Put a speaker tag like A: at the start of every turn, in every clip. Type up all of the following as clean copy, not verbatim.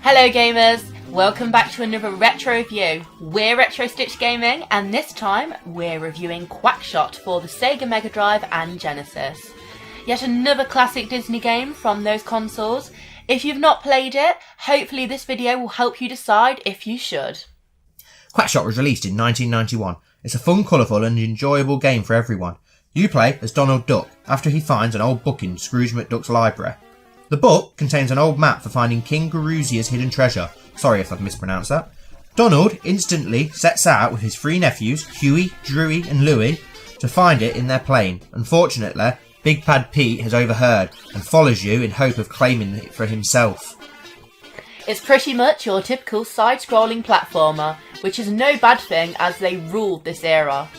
A: Hello gamers, welcome back to another retro review. We're Retro Stitch Gaming and this time we're reviewing Quackshot for the Sega Mega Drive and Genesis. Yet another classic Disney game from those consoles. If you've not played it, hopefully this video will help you decide if you should.
B: Quackshot was released in 1991. It's a fun, colourful and enjoyable game for everyone. You play as Donald Duck after he finds an old book in Scrooge McDuck's library. The book contains an old map for finding King Garuzia's hidden treasure. Sorry if I've mispronounced that. Donald instantly sets out with his three nephews, Huey, Drewy and Louie, to find it in their plane. Unfortunately, Big Bad Pete has overheard and follows you in hope of claiming it for himself.
A: It's pretty much your typical side-scrolling platformer, which is no bad thing as they ruled this era.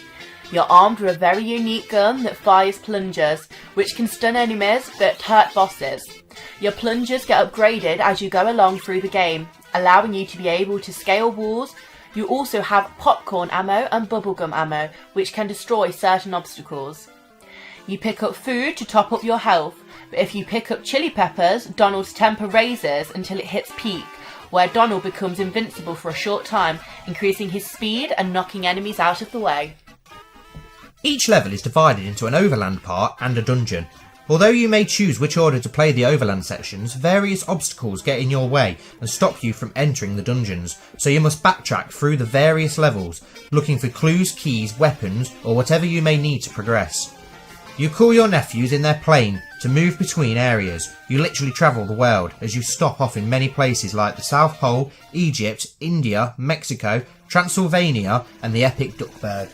A: You're armed with a very unique gun that fires plungers, which can stun enemies but hurt bosses. Your plungers get upgraded as you go along through the game, allowing you to be able to scale walls. You also have popcorn ammo and bubblegum ammo, which can destroy certain obstacles. You pick up food to top up your health, but if you pick up chili peppers, Donald's temper raises until it hits peak, where Donald becomes invincible for a short time, increasing his speed and knocking enemies out of the way.
B: Each level is divided into an overland part and a dungeon. Although you may choose which order to play the overland sections, various obstacles get in your way and stop you from entering the dungeons, so you must backtrack through the various levels, looking for clues, keys, weapons, or whatever you may need to progress. You call your nephews in their plane to move between areas. You literally travel the world as you stop off in many places like the South Pole, Egypt, India, Mexico, Transylvania and the epic Duckburg.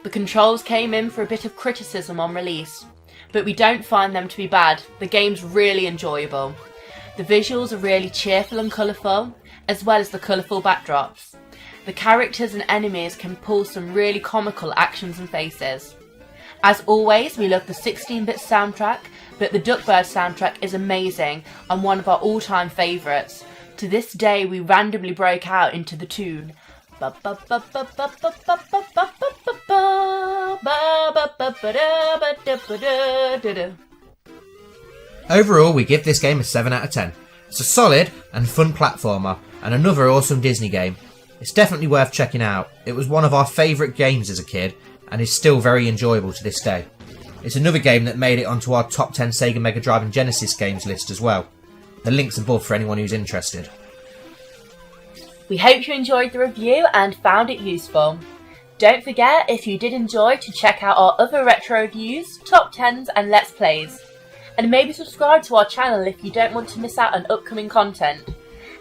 A: The controls came in for a bit of criticism on release, but we don't find them to be bad. The game's really enjoyable. The visuals are really cheerful and colourful, as well as the colourful backdrops. The characters and enemies can pull some really comical actions and faces. As always, we love the 16-bit soundtrack, but the Duckburg soundtrack is amazing and one of our all-time favourites. To this day, we randomly break out into the tune.
B: Overall, we give this game a 7 out of 10. It's a solid and fun platformer and another awesome Disney game. It's definitely worth checking out. It was one of our favourite games as a kid and is still very enjoyable to this day. It's another game that made it onto our top 10 Sega Mega Drive and Genesis games list as well. The link's above for anyone who's interested.
A: We hope you enjoyed the review and found it useful. Don't forget, if you did enjoy, to check out our other retro reviews, top 10s and let's plays. And maybe subscribe to our channel if you don't want to miss out on upcoming content.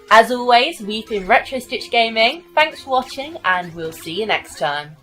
A: As always, we've been Retro Stitch Gaming. Thanks for watching and we'll see you next time.